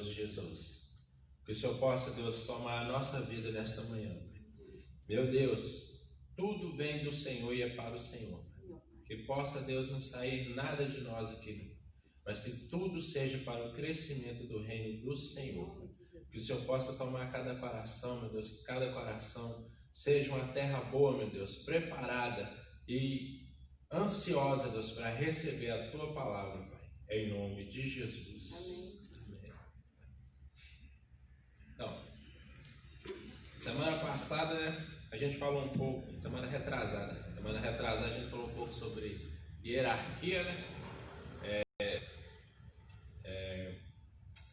poderoso Jesus. Que o Senhor possa, Deus, tomar a nossa vida nesta manhã. Meu Deus, tudo vem do Senhor e é para o Senhor. Que possa, Deus, não sair nada de nós aqui, mas que tudo seja para o crescimento do reino do Senhor. Que o Senhor possa tomar cada coração, meu Deus, que cada coração seja uma terra boa, meu Deus, preparada e ansiosa, Deus, para receber a Tua palavra, Pai, em nome de Jesus. Amém. Então, semana passada a gente falou um pouco, semana retrasada a gente falou um pouco sobre hierarquia, né?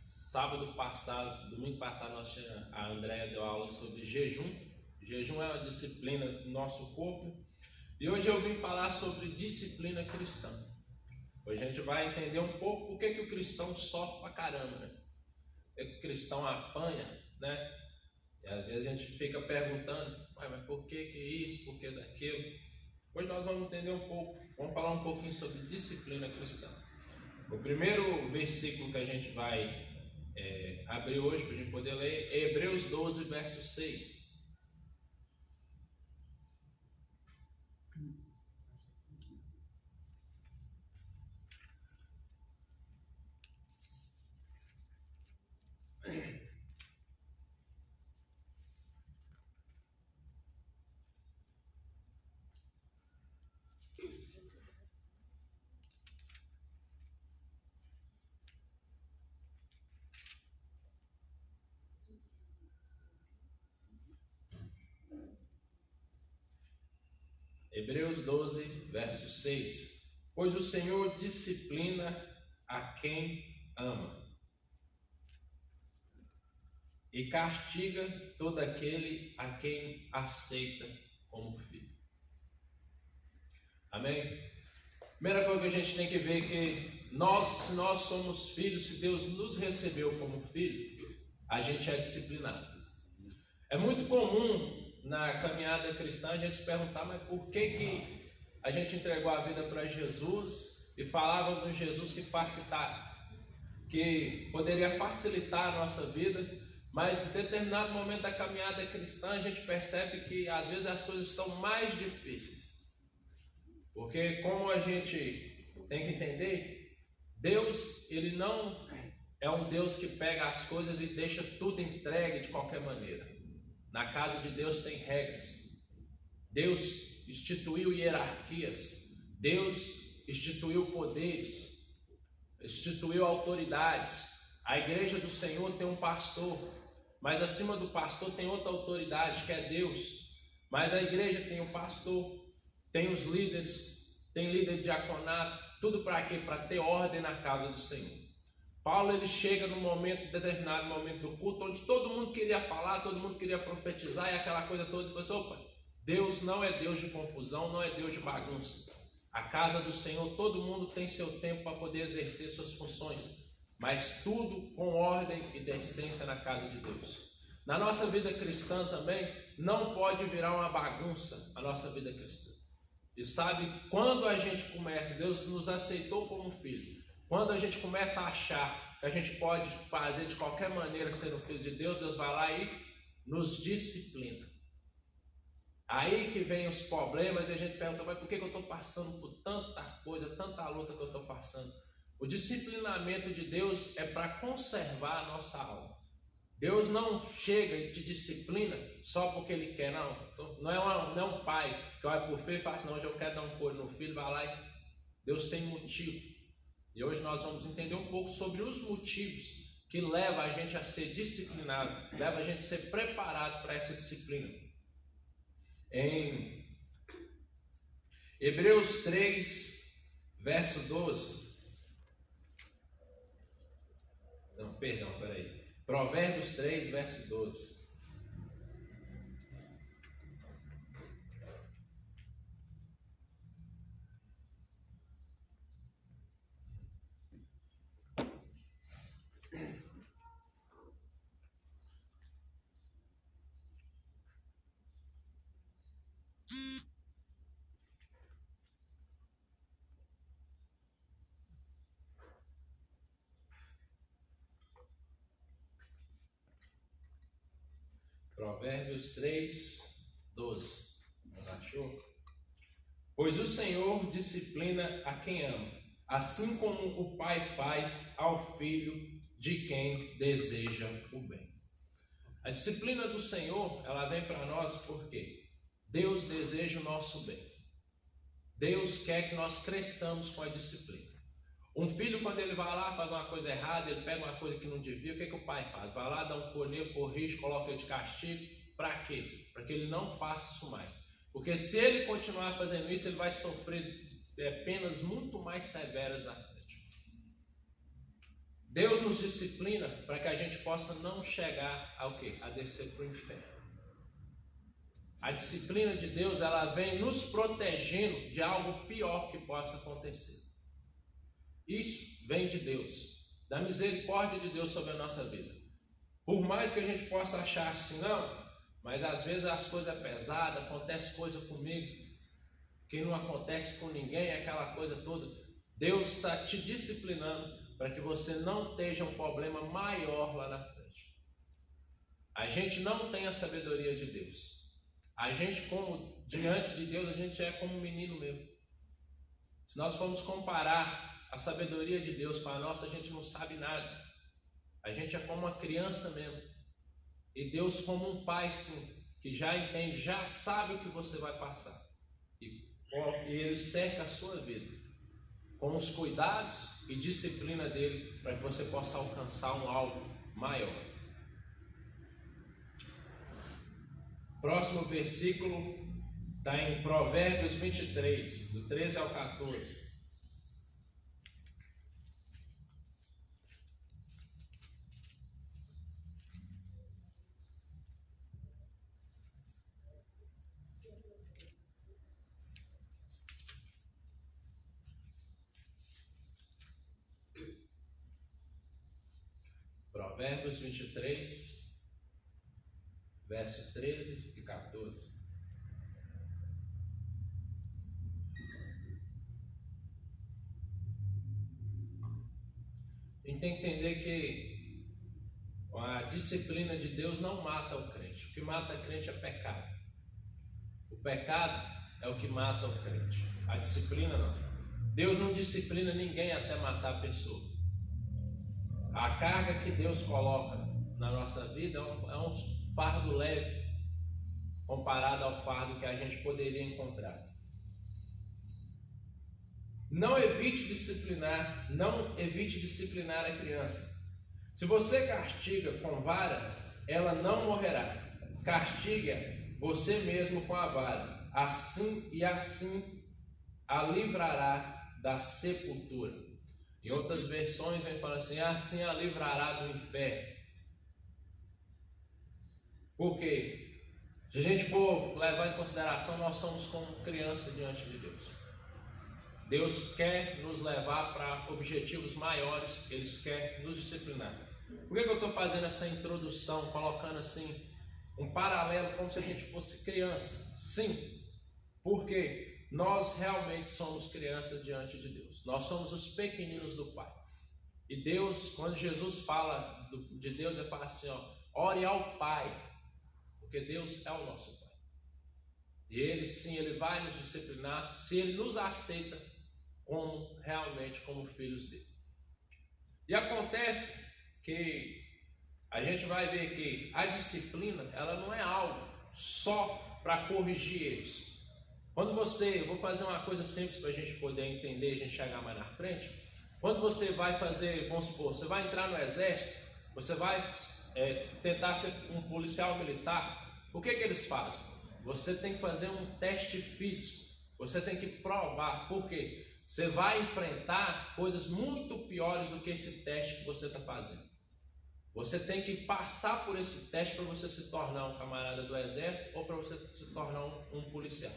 Sábado passado, domingo passado, a Andréia deu aula sobre jejum. Jejum é uma disciplina do nosso corpo. E hoje eu vim falar sobre disciplina cristã. Hoje a gente vai entender um pouco por que o cristão sofre pra caramba, né? Por que o cristão apanha, né? E às vezes a gente fica perguntando, mas por que isso, por que daquilo? Hoje nós vamos entender um pouco, vamos falar um pouquinho sobre disciplina cristã. O primeiro versículo que a gente vai abrir hoje para a gente poder ler é Hebreus 12, verso 6. Hebreus 12, verso 6. Pois o Senhor disciplina a quem ama e castiga todo aquele a quem aceita como filho. Amém? Primeira coisa que a gente tem que ver é que se nós somos filhos, se Deus nos recebeu como filho, a gente é disciplinado. É muito comum na caminhada cristã a gente se perguntar, mas por que a gente entregou a vida para Jesus e falava do Jesus que poderia facilitar a nossa vida, mas em determinado momento da caminhada cristã a gente percebe que às vezes as coisas estão mais difíceis. Porque como a gente tem que entender, Deus, Ele não é um Deus que pega as coisas e deixa tudo entregue de qualquer maneira. Na casa de Deus tem regras. Deus instituiu hierarquias. Deus instituiu poderes. Instituiu autoridades. A igreja do Senhor tem um pastor, mas acima do pastor tem outra autoridade, que é Deus. Mas a igreja tem o pastor, tem os líderes, tem líder de diaconato, tudo para quê? Para ter ordem na casa do Senhor. Paulo, ele chega num determinado momento do culto, onde todo mundo queria falar, todo mundo queria profetizar, e aquela coisa toda, e falou assim, opa, Deus não é Deus de confusão, não é Deus de bagunça. A casa do Senhor, todo mundo tem seu tempo para poder exercer suas funções, mas tudo com ordem e decência na casa de Deus. Na nossa vida cristã também, não pode virar uma bagunça a nossa vida cristã. E sabe, quando a gente começa, Deus nos aceitou como filho. Quando a gente começa a achar que a gente pode fazer de qualquer maneira ser um filho de Deus, Deus vai lá e nos disciplina. Aí que vem os problemas e a gente pergunta, mas por que eu estou passando por tanta coisa, tanta luta que eu estou passando? O disciplinamento de Deus é para conservar a nossa alma. Deus não chega e te disciplina só porque Ele quer, não. Não é um pai que olha para o filho e fala assim, não, hoje eu quero dar um couro no filho, vai lá e Deus tem motivo. E hoje nós vamos entender um pouco sobre os motivos que levam a gente a ser disciplinado, levam a gente a ser preparado para essa disciplina. Em Hebreus 3, verso 12. Não, perdão, peraí. Provérbios 3, verso 12. Provérbios 3, 12. Não achou? Pois o Senhor disciplina a quem ama, assim como o pai faz ao filho de quem deseja o bem. A disciplina do Senhor, ela vem para nós porque Deus deseja o nosso bem. Deus quer que nós cresçamos com a disciplina. Um filho, quando ele vai lá, faz uma coisa errada, ele pega uma coisa que não devia, o que o pai faz? Vai lá, dá um coneiro, corrige, coloca ele de castigo. Para quê? Para que ele não faça isso mais. Porque se ele continuar fazendo isso, ele vai sofrer penas muito mais severas na frente. Deus nos disciplina para que a gente possa não chegar ao quê? A descer para o inferno. A disciplina de Deus, ela vem nos protegendo de algo pior que possa acontecer. Isso vem de Deus, da misericórdia de Deus sobre a nossa vida. Por mais que a gente possa achar assim, não, mas às vezes as coisas é pesada, acontece coisa comigo, que não acontece com ninguém, aquela coisa toda. Deus está te disciplinando para que você não esteja um problema maior lá na frente. A gente não tem a sabedoria de Deus. A gente, como diante de Deus, a gente é como um menino mesmo. Se nós formos comparar a sabedoria de Deus com a nossa, a gente não sabe nada. A gente é como uma criança mesmo. E Deus como um pai, sim, que já entende, já sabe o que você vai passar. E Ele cerca a sua vida com os cuidados e disciplina dele para que você possa alcançar um alvo maior. Próximo versículo está em Provérbios 23, do 13 ao 14. Provérbios 23, verso 13 e 14. A gente tem que entender que a disciplina de Deus não mata o crente. O que mata o crente é pecado. O pecado é o que mata o crente. A disciplina não. Deus não disciplina ninguém até matar a pessoa. A carga que Deus coloca na nossa vida é um fardo leve comparado ao fardo que a gente poderia encontrar. Não evite disciplinar a criança. Se você castiga com vara, ela não morrerá. Castiga você mesmo com a vara, assim a livrará da sepultura. Em outras versões vem falando assim a livrará do inferno. Por quê? Se a gente for levar em consideração, nós somos como criança diante de Deus. Deus quer nos levar para objetivos maiores, Ele quer nos disciplinar. Por que eu estou fazendo essa introdução, colocando assim um paralelo como se a gente fosse criança? Sim, porque nós realmente somos crianças diante de Deus. Nós somos os pequeninos do Pai. E Deus, quando Jesus fala de Deus, ele fala assim, ore ao Pai, porque Deus é o nosso Pai. E Ele sim, Ele vai nos disciplinar, se Ele nos aceita realmente como filhos dele. E acontece que a gente vai ver que a disciplina, ela não é algo só para corrigir eles. Quando eu vou fazer uma coisa simples para a gente poder entender, a gente chegar mais na frente. Quando você vai fazer, vamos supor, você vai entrar no exército, você vai tentar ser um policial militar, o que eles fazem? Você tem que fazer um teste físico, você tem que provar, por quê? Você vai enfrentar coisas muito piores do que esse teste que você está fazendo. Você tem que passar por esse teste para você se tornar um camarada do exército ou para você se tornar um policial.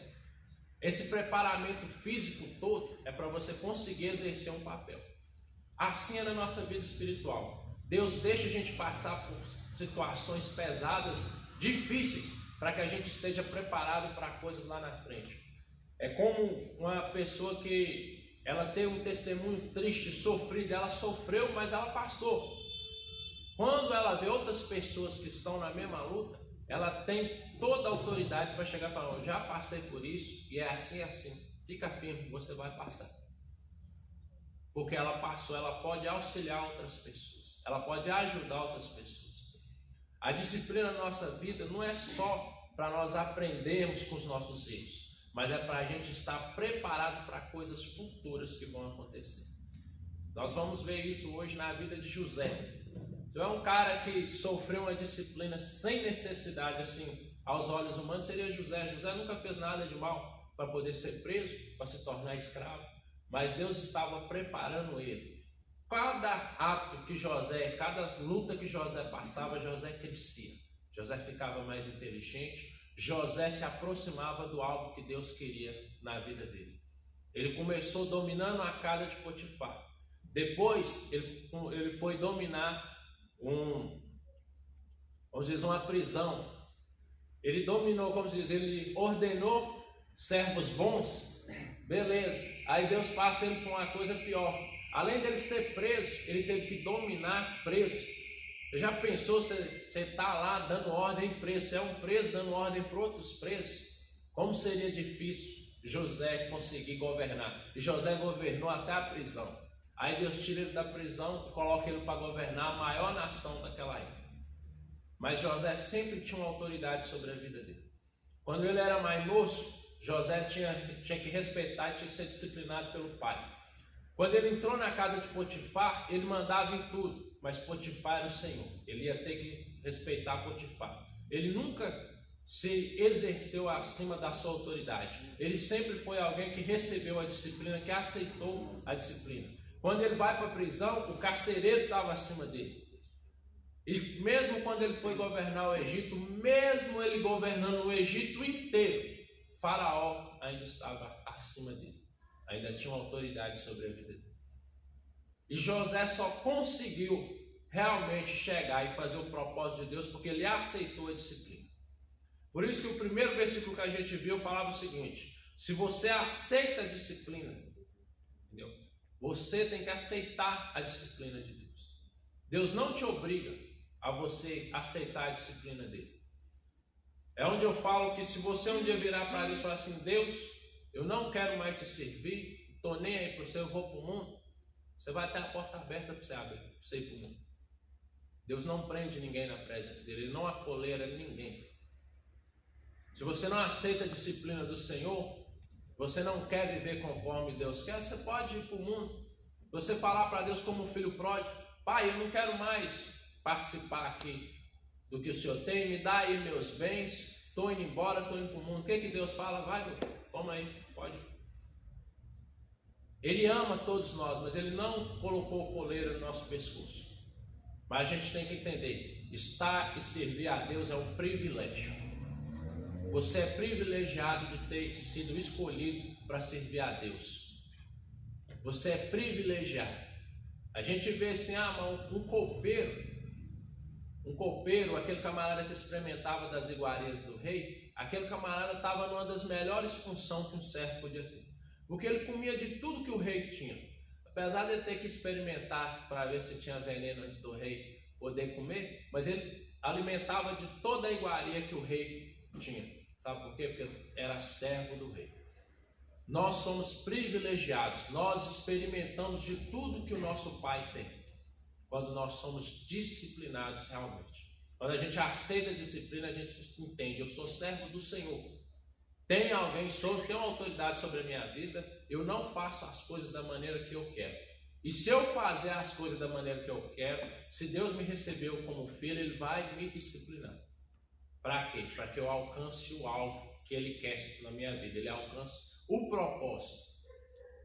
Esse preparamento físico todo é para você conseguir exercer um papel. Assim é na nossa vida espiritual. Deus deixa a gente passar por situações pesadas, difíceis, para que a gente esteja preparado para coisas lá na frente. É como uma pessoa que ela tem um testemunho triste, sofrido, ela sofreu, mas ela passou. Quando ela vê outras pessoas que estão na mesma luta, ela tem toda a autoridade para chegar e falar: eu já passei por isso e é assim, fica firme, você vai passar. Porque ela passou, ela pode auxiliar outras pessoas, ela pode ajudar outras pessoas. A disciplina na nossa vida não é só para nós aprendermos com os nossos erros, mas é para a gente estar preparado para coisas futuras que vão acontecer. Nós vamos ver isso hoje na vida de José. Se é um cara que sofreu uma disciplina sem necessidade, assim, aos olhos humanos, seria José. José nunca fez nada de mal para poder ser preso, para se tornar escravo, mas Deus estava preparando ele. Cada ato que José, cada luta que José passava, José crescia. José ficava mais inteligente, José se aproximava do alvo que Deus queria na vida dele. Ele começou dominando a casa de Potifar. Depois ele foi dominar uma prisão. Ele dominou, como se diz, ele ordenou servos bons, beleza. Aí Deus passa ele para uma coisa pior. Além dele ser preso, ele teve que dominar presos. Você já pensou, você está lá dando ordem preso, você é um preso dando ordem para outros presos? Como seria difícil José conseguir governar? E José governou até a prisão. Aí Deus tira ele da prisão e coloca ele para governar a maior nação daquela época. Mas José sempre tinha uma autoridade sobre a vida dele. Quando ele era mais moço, José tinha que respeitar e tinha que ser disciplinado pelo pai. Quando ele entrou na casa de Potifar, ele mandava em tudo, mas Potifar era o Senhor. Ele ia ter que respeitar Potifar. Ele nunca se exerceu acima da sua autoridade. Ele sempre foi alguém que recebeu a disciplina, que aceitou a disciplina. Quando ele vai para a prisão, o carcereiro estava acima dele. E mesmo quando ele foi governar o Egito, mesmo ele governando o Egito inteiro, Faraó ainda estava acima dele. Ainda tinha uma autoridade sobre a vida dele. E José só conseguiu realmente chegar e fazer o propósito de Deus porque ele aceitou a disciplina. Por isso que o primeiro versículo que a gente viu falava o seguinte: se você aceita a disciplina, entendeu? Você tem que aceitar a disciplina de Deus. Deus não te obriga a você aceitar a disciplina dele. É onde eu falo que se você um dia virar para ele e falar assim: Deus, eu não quero mais te servir, estou nem aí para você, eu vou para o mundo, você vai ter a porta aberta para você abrir, para você ir para o mundo. Deus não prende ninguém na presença dele, ele não acoleira ninguém. Se você não aceita a disciplina do Senhor, você não quer viver conforme Deus quer, você pode ir para o mundo. Você falar para Deus como um filho pródigo: pai, eu não quero mais participar aqui do que o Senhor tem, me dá aí meus bens, estou indo embora, estou indo para o mundo. O que Deus fala? Vai, meu filho, toma aí, pode. Ele ama todos nós, mas ele não colocou coleira no nosso pescoço. Mas a gente tem que entender, estar e servir a Deus é um privilégio. Você é privilegiado de ter sido escolhido para servir a Deus. Você é privilegiado. A gente vê assim, um copeiro, aquele camarada que experimentava das iguarias do rei, aquele camarada estava numa das melhores funções que um servo podia ter. Porque ele comia de tudo que o rei tinha. Apesar de ele ter que experimentar para ver se tinha veneno antes do rei poder comer, mas ele alimentava de toda a iguaria que o rei tinha. Sabe por quê? Porque ele era servo do rei. Nós somos privilegiados, nós experimentamos de tudo que o nosso pai tem, quando nós somos disciplinados realmente. Quando a gente aceita a disciplina, a gente entende: eu sou servo do Senhor. Tem alguém tem uma autoridade sobre a minha vida, eu não faço as coisas da maneira que eu quero. E se eu fazer as coisas da maneira que eu quero, se Deus me recebeu como filho, Ele vai me disciplinar. Para quê? Para que eu alcance o alvo que Ele quer na minha vida. Ele alcance o propósito.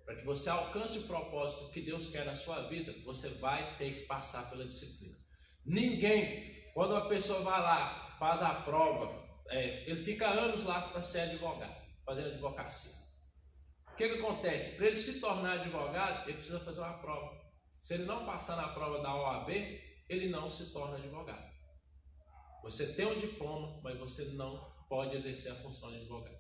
Para que você alcance o propósito que Deus quer na sua vida, você vai ter que passar pela disciplina. Ninguém, quando a pessoa vai lá, faz a prova, ele fica anos lá para ser advogado, fazendo advocacia. O que acontece? Para ele se tornar advogado, ele precisa fazer uma prova. Se ele não passar na prova da OAB, ele não se torna advogado. Você tem um diploma, mas você não pode exercer a função de advogado.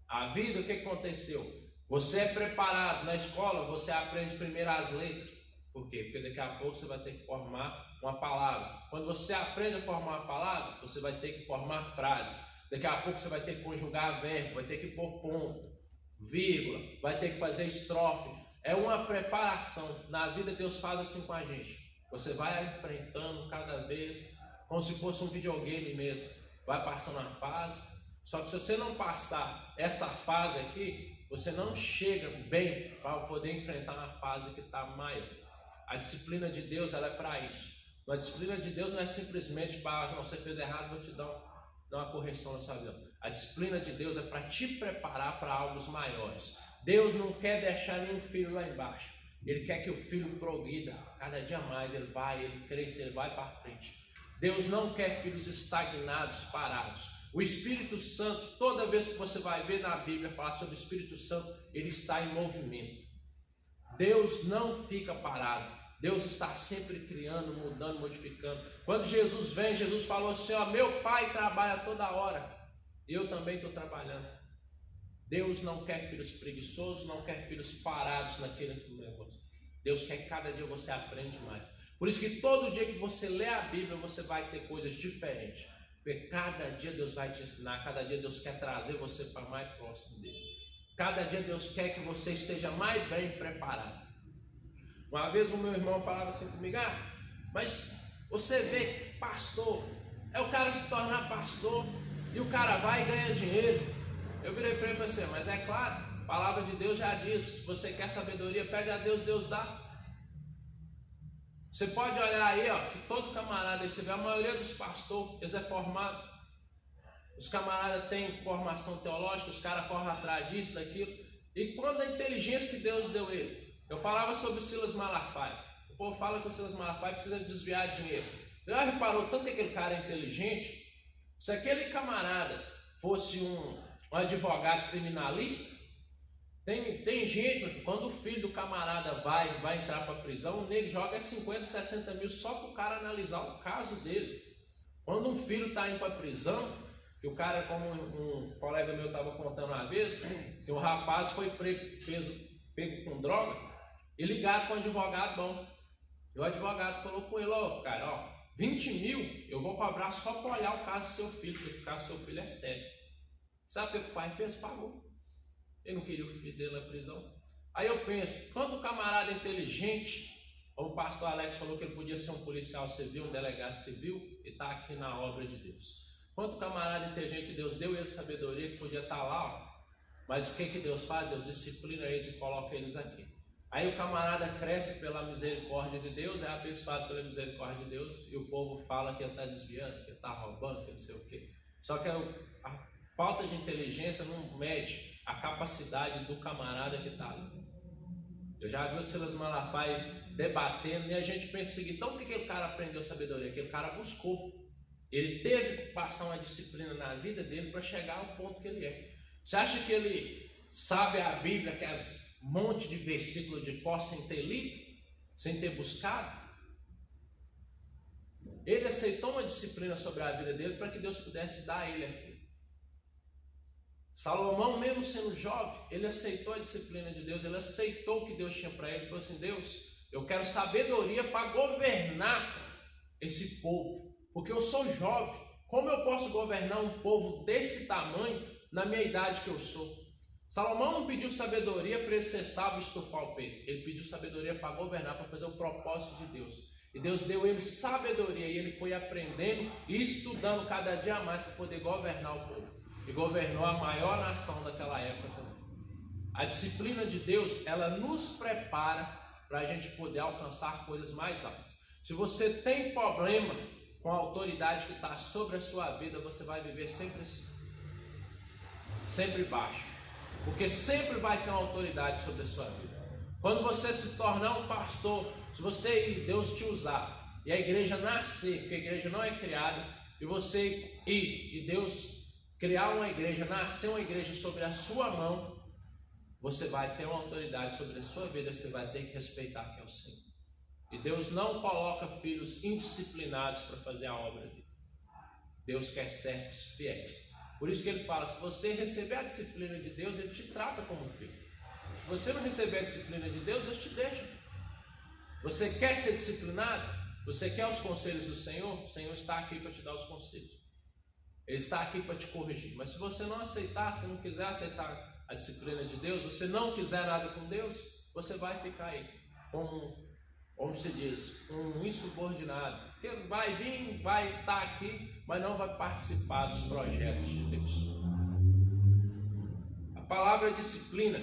A vida, o que aconteceu? Você é preparado na escola, você aprende primeiro as letras. Por quê? Porque daqui a pouco você vai ter que formar uma palavra. Quando você aprende a formar uma palavra, você vai ter que formar frases. Daqui a pouco você vai ter que conjugar verbo, vai ter que pôr ponto, vírgula, vai ter que fazer estrofe. É uma preparação. Na vida Deus faz assim com a gente. Você vai enfrentando cada vez, como se fosse um videogame mesmo. Vai passando a fase. Só que se você não passar essa fase aqui, você não chega bem para poder enfrentar uma fase que está maior. A disciplina de Deus, ela é para isso. A disciplina de Deus não é simplesmente para, não, você fez errado, vou te dar uma correção na sua vida. A disciplina de Deus é para te preparar para algo maiores. Deus não quer deixar nenhum filho lá embaixo. Ele quer que o filho progrida. Cada dia mais ele cresce, ele vai para frente. Deus não quer filhos estagnados, parados. O Espírito Santo, toda vez que você vai ver na Bíblia falar sobre o Espírito Santo, ele está em movimento. Deus não fica parado. Deus está sempre criando, mudando, modificando. Quando Jesus vem, Jesus falou assim, ó, meu Pai trabalha toda hora. Eu também estou trabalhando. Deus não quer filhos preguiçosos, não quer filhos parados naquele negócio. Deus quer que cada dia você aprende mais. Por isso que todo dia que você lê a Bíblia, você vai ter coisas diferentes. Porque cada dia Deus vai te ensinar, cada dia Deus quer trazer você para mais próximo dele. Cada dia Deus quer que você esteja mais bem preparado. Uma vez o meu irmão falava assim comigo, mas você vê que pastor, é o cara se tornar pastor e o cara vai e ganha dinheiro. Eu virei para ele e falei assim, mas é claro, a palavra de Deus já diz, se você quer sabedoria, pede a Deus, Deus dá. Você pode olhar aí, ó, que todo camarada aí, você vê, a maioria dos pastores, eles é formado. Os camaradas têm formação teológica, os caras correm atrás disso, daquilo. E quando a inteligência que Deus deu ele? Eu falava sobre o Silas Malafaia. O povo fala que o Silas Malafaia precisa desviar dinheiro. Já reparou tanto que aquele cara é inteligente? Se aquele camarada fosse um advogado criminalista, tem gente, quando o filho do camarada vai entrar para a prisão, o nego joga 50, 60 mil só para o cara analisar o caso dele. Quando um filho está indo para a prisão, que o cara, como um colega meu estava contando uma vez, que o rapaz foi pego com droga e ligado com um advogado bom. E o advogado falou com ele, cara, 20 mil eu vou cobrar só para olhar o caso do seu filho, porque o caso do seu filho é sério. Sabe o que o pai fez? Pagou. Ele não queria o filho dele na prisão. Aí eu penso, quando o camarada é inteligente, como o pastor Alex falou que ele podia ser um policial civil, um delegado civil, e está aqui na obra de Deus. Quanto camarada inteligente, Deus deu ele sabedoria que podia estar lá, mas o que Deus faz? Deus disciplina eles e coloca eles aqui. Aí o camarada cresce pela misericórdia de Deus, é abençoado pela misericórdia de Deus, e o povo fala que ele está desviando, que ele está roubando, que não sei o quê. Só que a falta de inteligência não mede a capacidade do camarada que está ali. Eu já vi o Silas Malafaia debatendo, e a gente pensa o seguinte, então o que aquele cara aprendeu sabedoria? Aquele cara buscou. Ele teve que passar uma disciplina na vida dele para chegar ao ponto que ele é. Você acha que ele sabe a Bíblia, aqueles monte de versículos de cor sem ter lido, sem ter buscado? Ele aceitou uma disciplina sobre a vida dele para que Deus pudesse dar a ele aquilo. Salomão, mesmo sendo jovem, ele aceitou a disciplina de Deus, ele aceitou o que Deus tinha para ele, ele falou assim, Deus, eu quero sabedoria para governar esse povo, porque eu sou jovem, como eu posso governar um povo desse tamanho na minha idade que eu sou? Salomão não pediu sabedoria para ele ser sábio e estufar o peito, ele pediu sabedoria para governar, para fazer o propósito de Deus. E Deus deu ele sabedoria e ele foi aprendendo e estudando cada dia mais para poder governar o povo. E governou a maior nação daquela época também. A disciplina de Deus, ela nos prepara para a gente poder alcançar coisas mais altas. Se você tem problema com a autoridade que está sobre a sua vida, você vai viver sempre baixo. Porque sempre vai ter uma autoridade sobre a sua vida. Quando você se tornar um pastor, se você ir, Deus te usar, e a igreja nascer, porque a igreja não é criada, e você ir, e Deus criar uma igreja, nascer uma igreja sobre a sua mão, você vai ter uma autoridade sobre a sua vida, você vai ter que respeitar que é o Senhor. E Deus não coloca filhos indisciplinados para fazer a obra dele. Deus quer servos fiéis. Por isso que ele fala, se você receber a disciplina de Deus, ele te trata como filho. Se você não receber a disciplina de Deus, Deus te deixa. Você quer ser disciplinado? Você quer os conselhos do Senhor? O Senhor está aqui para te dar os conselhos. Ele está aqui para te corrigir. Mas se você não aceitar, se não quiser aceitar a disciplina de Deus, você não quiser nada com Deus, você vai ficar aí como se diz, um insubordinado. Ele vai vir, vai estar aqui, mas não vai participar dos projetos de Deus. A palavra disciplina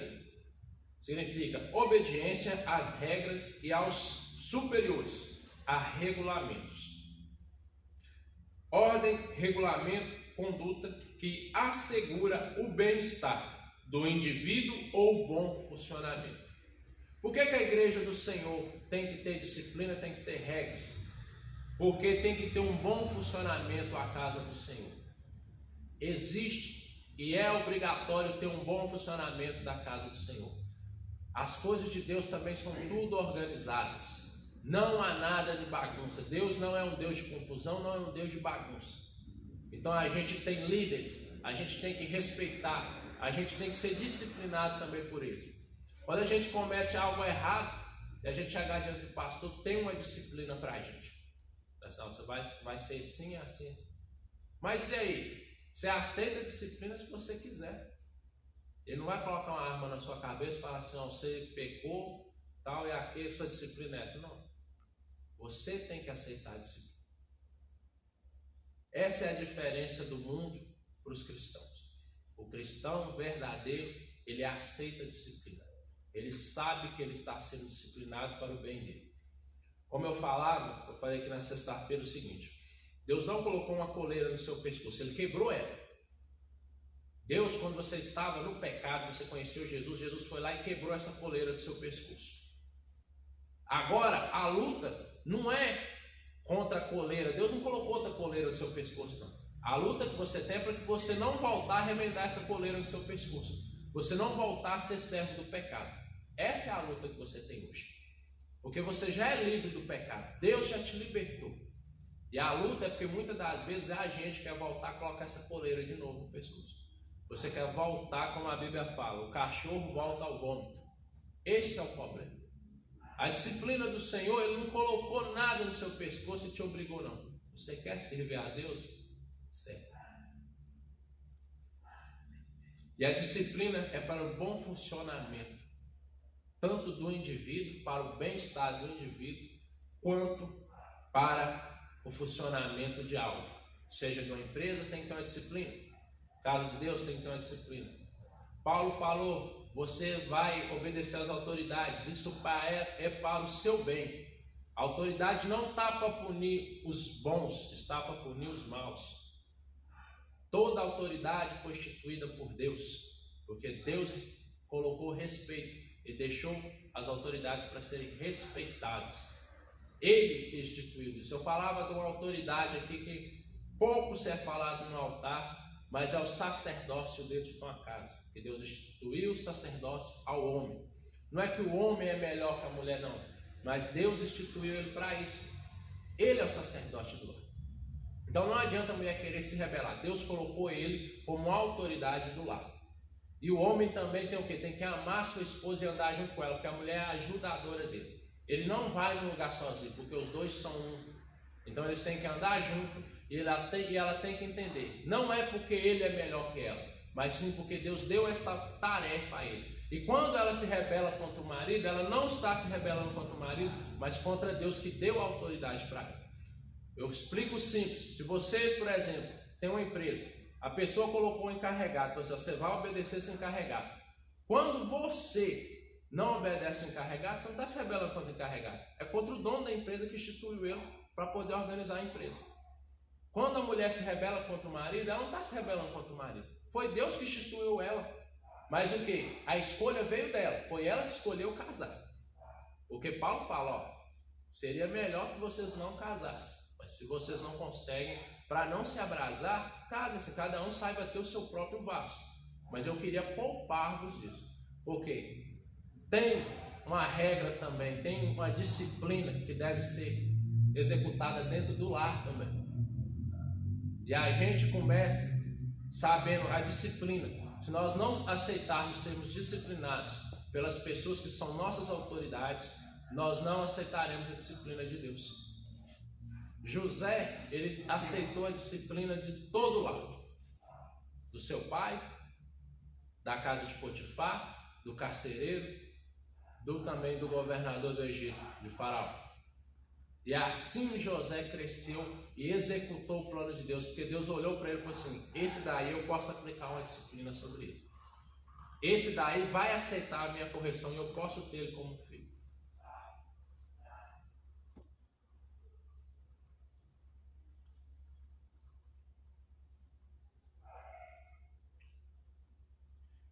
significa obediência às regras e aos superiores, a regulamentos. Ordem, regulamento, conduta que assegura o bem-estar do indivíduo ou o bom funcionamento. Por que a igreja do Senhor tem que ter disciplina, tem que ter regras? Porque tem que ter um bom funcionamento a casa do Senhor. Existe e é obrigatório ter um bom funcionamento da casa do Senhor. As coisas de Deus também são tudo organizadas. Não há nada de bagunça. Deus não é um Deus de confusão, não é um Deus de bagunça. Então a gente tem líderes, a gente tem que respeitar, a gente tem que ser disciplinado também por eles. Quando a gente comete algo errado, e a gente chegar diante do pastor, tem uma disciplina para a gente. Você vai ser assim, assim, assim. Mas e aí? Você aceita a disciplina se você quiser. Ele não vai colocar uma arma na sua cabeça e falar assim, ó, você pecou, tal, e aqui, sua disciplina é essa. Não. Você tem que aceitar a disciplina. Essa é a diferença do mundo para os cristãos. O cristão verdadeiro, ele aceita a disciplina. Ele sabe que ele está sendo disciplinado para o bem dele. Como eu falei aqui na sexta-feira o seguinte: Deus não colocou uma coleira no seu pescoço, Ele quebrou ela. Deus, quando você estava no pecado, você conheceu Jesus, Jesus foi lá e quebrou essa coleira do seu pescoço. Agora, a luta não é contra a coleira. Deus não colocou outra coleira no seu pescoço, não. A luta que você tem é para que você não voltar a remendar essa coleira no seu pescoço. Você não voltar a ser servo do pecado. Essa é a luta que você tem hoje. Porque você já é livre do pecado. Deus já te libertou. E a luta é porque muitas das vezes a gente quer voltar a colocar essa coleira de novo no pescoço. Você quer voltar, como a Bíblia fala, o cachorro volta ao vômito. Esse é o problema. A disciplina do Senhor, Ele não colocou nada no seu pescoço e te obrigou, não. Você quer servir a Deus? Serve. E a disciplina é para o bom funcionamento, tanto do indivíduo, para o bem-estar do indivíduo, quanto para o funcionamento de algo. Seja de uma empresa, tem que ter uma disciplina. Casa de Deus, tem que ter uma disciplina. Paulo falou, você vai obedecer às autoridades, isso é para o seu bem. A autoridade não está para punir os bons, está para punir os maus. Toda autoridade foi instituída por Deus, porque Deus colocou respeito e deixou as autoridades para serem respeitadas. Ele que instituiu isso. Eu falava de uma autoridade aqui que pouco se é falado no altar, mas é o sacerdócio dentro de uma casa. Que Deus instituiu o sacerdócio ao homem. Não é que o homem é melhor que a mulher, não. Mas Deus instituiu ele para isso. Ele é o sacerdote do lar. Então não adianta a mulher querer se rebelar. Deus colocou ele como autoridade do lar. E o homem também tem o quê? Tem que amar sua esposa e andar junto com ela, porque a mulher é a ajudadora dele. Ele não vai no lugar sozinho, porque os dois são um. Então eles têm que andar junto e ela tem que entender. Não é porque ele é melhor que ela, mas sim porque Deus deu essa tarefa a ele. E quando ela se rebela contra o marido, ela não está se rebelando contra o marido, mas contra Deus que deu a autoridade para ela. Eu explico simples. Se você, por exemplo, tem uma empresa, a pessoa colocou um encarregado, você vai obedecer esse encarregado. Quando você não obedece o encarregado, você não está se rebelando contra o encarregado. É contra o dono da empresa que instituiu ele para poder organizar a empresa. Quando a mulher se rebela contra o marido, ela não está se rebelando contra o marido. Foi Deus que instituiu ela. Mas o que? A escolha veio dela. Foi ela que escolheu casar. Porque Paulo fala, ó, seria melhor que vocês não casassem. Mas se vocês não conseguem, para não se abrasar, casem-se. Cada um saiba ter o seu próprio vaso. Mas eu queria poupar-vos disso. Por quê? Tem uma regra também, tem uma disciplina que deve ser executada dentro do lar também. E a gente começa sabendo a disciplina. Se nós não aceitarmos sermos disciplinados pelas pessoas que são nossas autoridades, nós não aceitaremos a disciplina de Deus. José, ele aceitou a disciplina de todo lado. Do seu pai, da casa de Potifar, do carcereiro, também do governador do Egito, de Faraó. E assim José cresceu e executou o plano de Deus, porque Deus olhou para ele e falou assim: esse daí eu posso aplicar uma disciplina sobre ele. Esse daí vai aceitar a minha correção e eu posso ter ele como filho.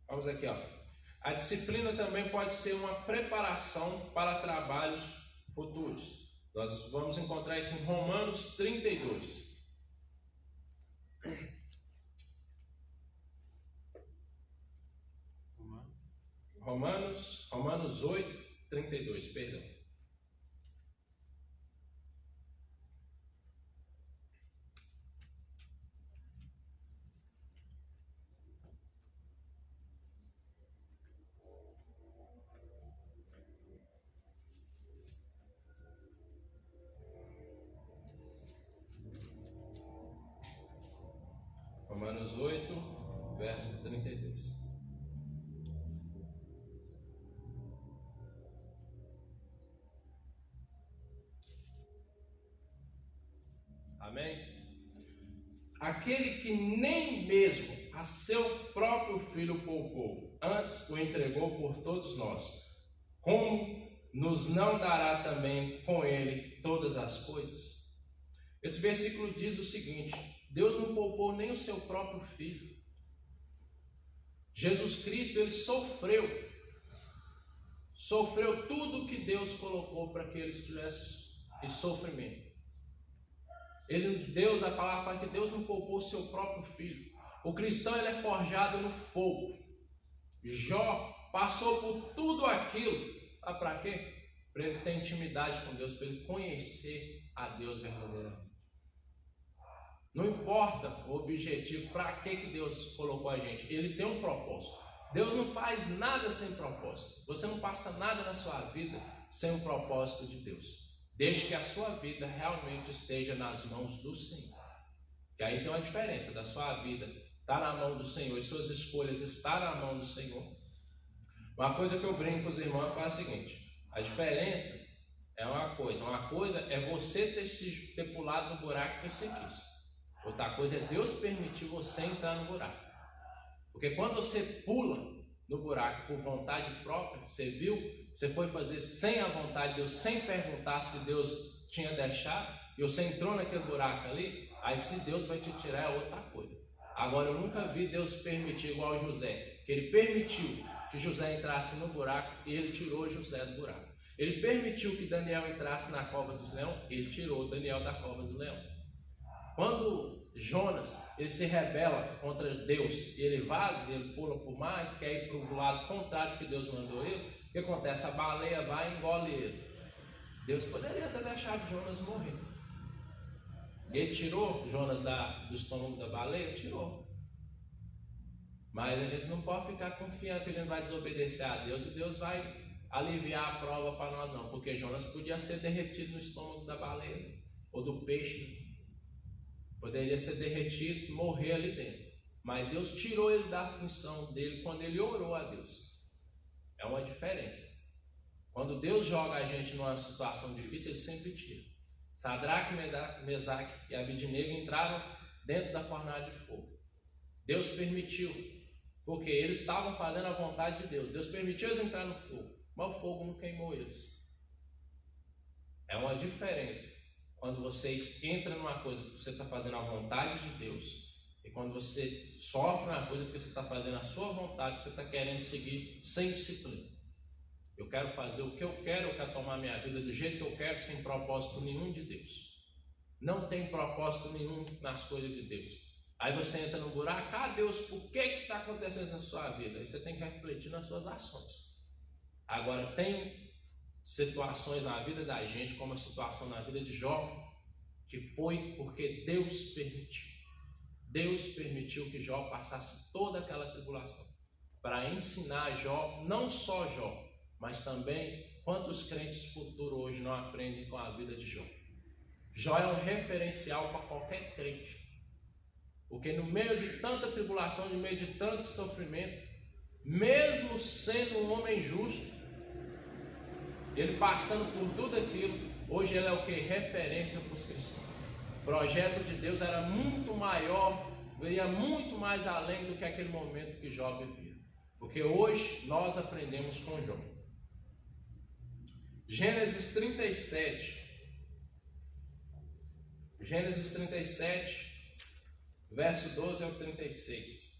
Vamos aqui, ó. A disciplina também pode ser uma preparação para trabalhos futuros. Nós vamos encontrar isso em Romanos 32. Romanos 8, 32, perdão. Romanos 8, verso 32. Amém? Aquele que nem mesmo a seu próprio filho poupou, antes o entregou por todos nós, como nos não dará também com ele todas as coisas? Esse versículo diz o seguinte: Deus não poupou nem o seu próprio filho. Jesus Cristo, ele sofreu tudo que Deus colocou para que ele estivesse em sofrimento. A palavra fala que Deus não poupou o seu próprio filho. O cristão, ele é forjado no fogo. Jó passou por tudo aquilo. Sabe para quê? Para ele ter intimidade com Deus, para ele conhecer a Deus verdadeiramente. Não importa o objetivo, para que Deus colocou a gente. Ele tem um propósito. Deus não faz nada sem propósito. Você não passa nada na sua vida sem o propósito de Deus. Desde que a sua vida realmente esteja nas mãos do Senhor. Que aí tem uma diferença da sua vida estar na mão do Senhor e suas escolhas estar na mão do Senhor. Uma coisa que eu brinco com os irmãos é o seguinte: a diferença é uma coisa é você ter pulado no buraco que você quis. Outra coisa é Deus permitir você entrar no buraco. Porque quando você pula no buraco por vontade própria, você foi fazer sem a vontade de Deus, sem perguntar se Deus tinha deixado, e você entrou naquele buraco ali, aí se Deus vai te tirar é outra coisa. Agora, eu nunca vi Deus permitir igual José, que ele permitiu que José entrasse no buraco e ele tirou José do buraco. Ele permitiu que Daniel entrasse na cova dos leões, ele tirou Daniel da cova do leão. Quando Jonas, ele se rebela contra Deus e ele vaza, ele pula para o mar e quer ir para o lado contrário que Deus mandou ele, o que acontece? A baleia vai e engole ele. Deus poderia ter deixado Jonas morrer. Ele tirou Jonas do estômago da baleia? Tirou. Mas a gente não pode ficar confiando que a gente vai desobedecer a Deus e Deus vai aliviar a prova para nós não, porque Jonas podia ser derretido no estômago da baleia ou do peixe. Poderia ser derretido e morrer ali dentro. Mas Deus tirou ele da função dele quando ele orou a Deus. É uma diferença. Quando Deus joga a gente numa situação difícil, ele sempre tira. Sadraque, Mesaque e Abidnego entraram dentro da fornalha de fogo. Deus permitiu, porque eles estavam fazendo a vontade de Deus. Deus permitiu eles entrar no fogo, mas o fogo não queimou eles. É uma diferença. Quando você entra numa coisa porque você está fazendo a vontade de Deus, e quando você sofre uma coisa porque você está fazendo a sua vontade, porque você está querendo seguir sem disciplina. Eu quero fazer o que eu quero tomar minha vida do jeito que eu quero, sem propósito nenhum de Deus. Não tem propósito nenhum nas coisas de Deus. Aí você entra no buraco: Deus, por que está acontecendo na sua vida? Aí você tem que refletir nas suas ações. Agora, tem situações na vida da gente, como a situação na vida de Jó, que foi porque Deus permitiu. Deus permitiu que Jó passasse toda aquela tribulação para ensinar Jó, não só Jó, mas também quantos crentes futuros hoje não aprendem com a vida de Jó? Jó é um referencial para qualquer crente. Porque no meio de tanta tribulação, no meio de tanto sofrimento, mesmo sendo um homem justo, ele passando por tudo aquilo, hoje ele é o que? Referência para os cristãos. O projeto de Deus era muito maior, ia muito mais além do que aquele momento que Jó vivia. Porque hoje nós aprendemos com Jó. Gênesis 37. Gênesis 37, verso 12 ao 36.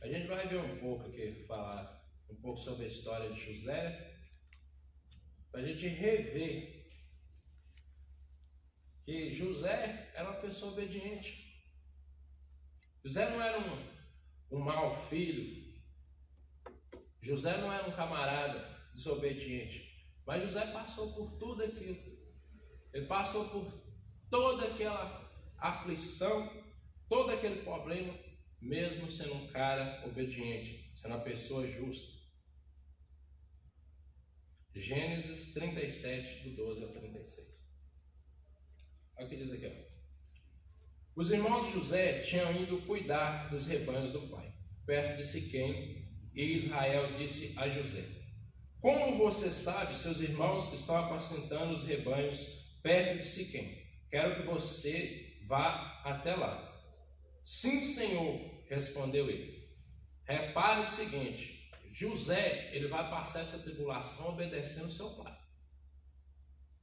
A gente vai ver um pouco aqui, falar um pouco sobre a história de José, para a gente rever que José era uma pessoa obediente. José não era um mau filho. José não era um camarada desobediente. Mas José passou por tudo aquilo. Ele passou por toda aquela aflição, todo aquele problema, mesmo sendo um cara obediente, sendo uma pessoa justa. Gênesis 37, do 12 ao 36. Olha o que diz aqui, ó. Os irmãos de José tinham ido cuidar dos rebanhos do pai, perto de Siquém, e Israel disse a José: como você sabe, seus irmãos estão apacentando os rebanhos perto de Siquém. Quero que você vá até lá. Sim, Senhor, respondeu ele. Repare o seguinte: José, ele vai passar essa tribulação obedecendo seu pai.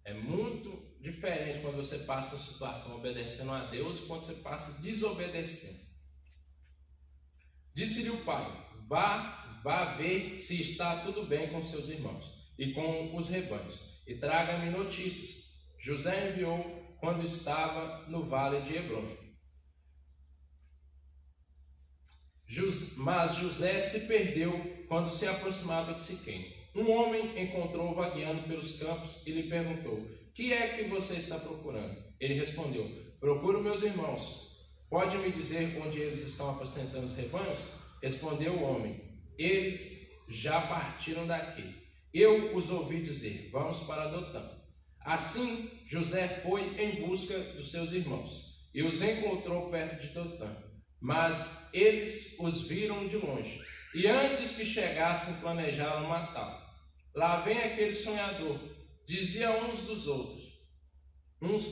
É muito diferente quando você passa uma situação obedecendo a Deus e quando você passa desobedecendo. Disse-lhe o pai: vá ver se está tudo bem com seus irmãos e com os rebanhos, e traga-me notícias. José enviou quando estava no vale de Hebrom. Mas José se perdeu quando se aproximava de Siquém. Um homem encontrou-o vagueando pelos campos e lhe perguntou: que é que você está procurando? Ele respondeu: procuro meus irmãos. Pode me dizer onde eles estão apacentando os rebanhos? Respondeu o homem: eles já partiram daqui. Eu os ouvi dizer: vamos para Dotã. Assim José foi em busca dos seus irmãos e os encontrou perto de Dotã. Mas eles os viram de longe, e antes que chegassem planejaram matá-lo. Lá vem aquele sonhador, dizia uns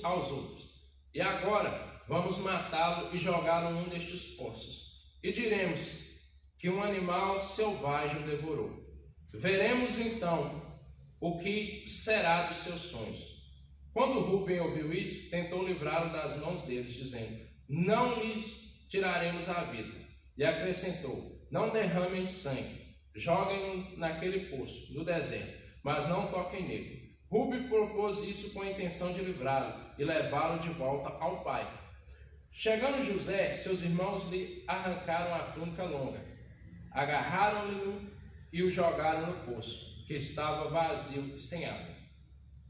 aos outros, e agora vamos matá-lo e jogá-lo num destes poços, e diremos que um animal selvagem o devorou. Veremos então o que será dos seus sonhos. Quando Rúben ouviu isso, tentou livrá-lo das mãos deles, dizendo: não lhes tiraremos a vida. E acrescentou: não derramem sangue, joguem-no naquele poço, no deserto, mas não toquem nele. Rúben propôs isso com a intenção de livrá-lo e levá-lo de volta ao pai. Chegando José, seus irmãos lhe arrancaram a túnica longa, agarraram-no e o jogaram no poço, que estava vazio e sem água.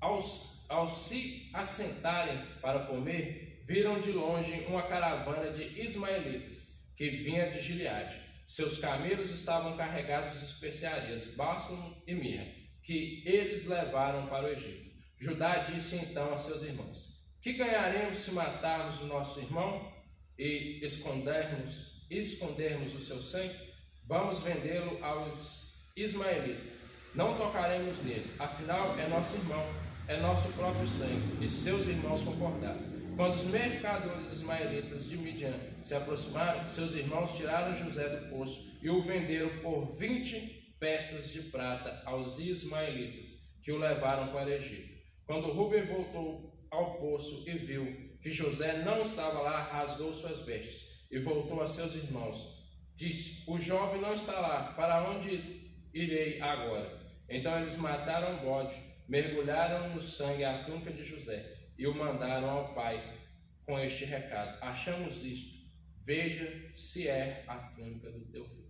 Ao se assentarem para comer, viram de longe uma caravana de ismaelitas que vinha de Gileade. Seus camelos estavam carregados de especiarias, bálsamo e mirra, que eles levaram para o Egito. Judá disse então a seus irmãos: que ganharemos se matarmos o nosso irmão e escondermos o seu sangue? Vamos vendê-lo aos ismaelitas. Não tocaremos nele, afinal é nosso irmão, é nosso próprio sangue. E seus irmãos concordaram. Quando os mercadores ismaelitas de Midian se aproximaram, seus irmãos tiraram José do poço e o venderam por 20 peças de prata aos ismaelitas, que o levaram para o Egito. Quando Rúben voltou ao poço e viu que José não estava lá, rasgou suas vestes e voltou a seus irmãos. Disse: o jovem não está lá, para onde irei agora? Então eles mataram o bode, mergulharam no sangue a túnica de José e o mandaram ao pai com este recado: achamos isto, veja se é a túnica do teu filho.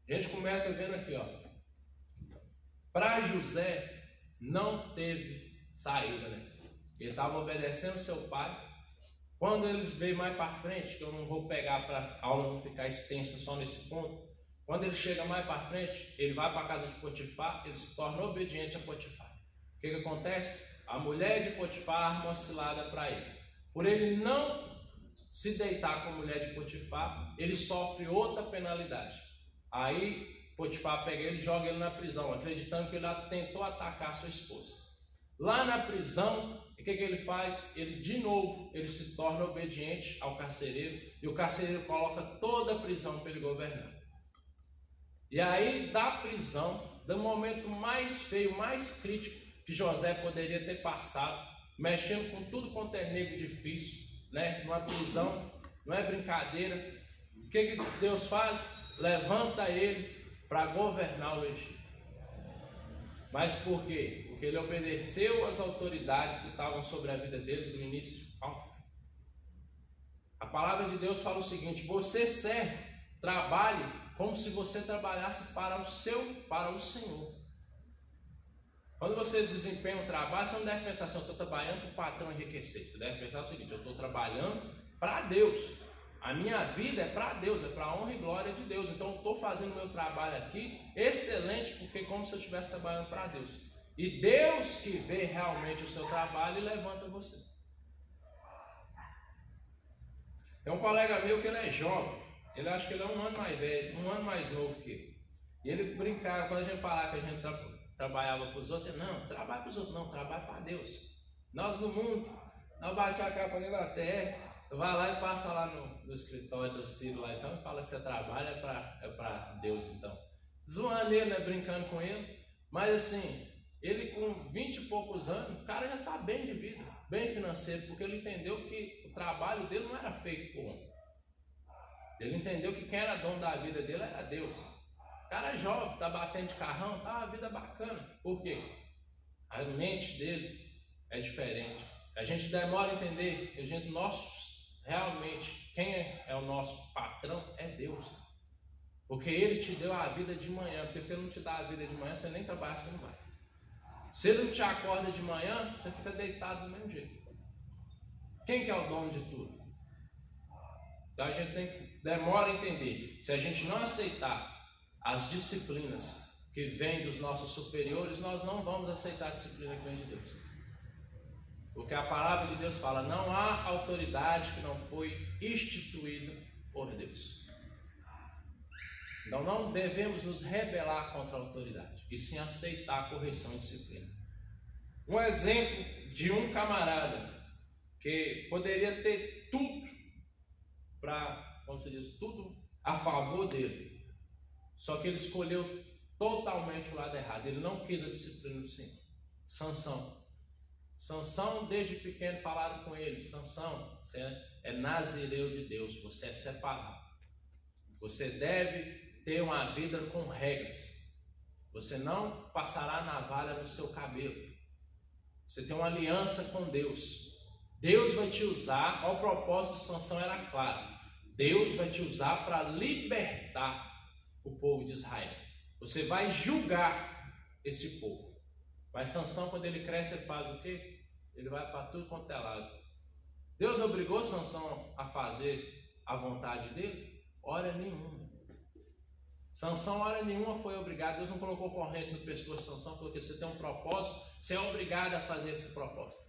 A gente começa vendo aqui, ó. Para José não teve saída, né? Ele estava obedecendo seu pai, Quando eles veem mais para frente, que eu não vou pegar para a aula não ficar extensa só nesse ponto, quando ele chega mais para frente, ele vai para a casa de Potifar, ele se torna obediente a Potifar. O que acontece? A mulher de Potifar arma uma cilada para ele. Por ele não se deitar com a mulher de Potifar, ele sofre outra penalidade. Aí Potifar pega ele e joga ele na prisão, acreditando que ele tentou atacar a sua esposa. Lá na prisão, o que ele faz? Ele de novo, ele se torna obediente ao carcereiro, e o carcereiro coloca toda a prisão para ele governar. E aí da prisão, do momento mais feio, mais crítico que José poderia ter passado, mexendo com tudo quanto é negro difícil, né? Numa prisão, não é brincadeira. O que Deus faz? Levanta ele para governar o Egito. Mas por quê? Porque ele obedeceu às autoridades que estavam sobre a vida dele do início ao fim. A palavra de Deus fala o seguinte: você serve, trabalhe como se você trabalhasse para o Senhor. Quando você desempenha um trabalho, você não deve pensar assim: eu estou trabalhando para o patrão enriquecer. Você deve pensar o seguinte: eu estou trabalhando para Deus. A minha vida é para Deus, é para a honra e glória de Deus. Então eu estou fazendo o meu trabalho aqui excelente, porque é como se eu estivesse trabalhando para Deus. E Deus que vê realmente o seu trabalho e levanta você. Tem um colega meu que ele é jovem. Ele acha que ele é um ano mais velho, um ano mais novo que eu. E ele brincava, quando a gente falava que a gente trabalhava para os outros, não, trabalha para os outros, não, trabalha para Deus. Nós no mundo, nós baixamos a capa na terra, vai lá e passa lá no escritório do Ciro lá, então, e fala que você trabalha é para Deus, então. Zoando ele, né, brincando com ele, mas assim, ele com 20 e poucos anos, o cara já está bem de vida, bem financeiro, porque ele entendeu que o trabalho dele não era feito por homem. Ele entendeu que quem era dono da vida dele era Deus. O cara é jovem, está batendo de carrão, tá uma vida bacana. Por quê? A mente dele é diferente. A gente demora a entender que realmente, quem é o nosso patrão é Deus. Porque Ele te deu a vida de manhã. Porque se Ele não te dá a vida de manhã, você nem trabalha, você não vai. Se Ele não te acorda de manhã, você fica deitado do mesmo jeito. Quem que é o dono de tudo? Então a gente demora a entender. Se a gente não aceitar as disciplinas que vêm dos nossos superiores, nós não vamos aceitar a disciplina que vem de Deus. Porque a palavra de Deus fala: não há autoridade que não foi instituída por Deus. Então não devemos nos rebelar contra a autoridade, e sim aceitar a correção e disciplina. Um exemplo de um camarada que poderia ter tudo para, como se diz, tudo a favor dele, só que ele escolheu totalmente o lado errado. Ele não quis a disciplina do Senhor. Sansão, desde pequeno falaram com ele: Sansão, você é nazireu de Deus, você é separado. Você deve ter uma vida com regras. Você não passará navalha no seu cabelo. Você tem uma aliança com Deus. Deus vai te usar, o propósito de Sansão era claro. Deus vai te usar para libertar o povo de Israel. Você vai julgar esse povo. Mas Sansão, quando ele cresce, ele faz o quê? Ele vai para tudo quanto é lado. Deus obrigou Sansão a fazer a vontade dele? Hora nenhuma. Sansão, hora nenhuma, foi obrigado. Deus não colocou corrente no pescoço de Sansão, porque você tem um propósito, você é obrigado a fazer esse propósito.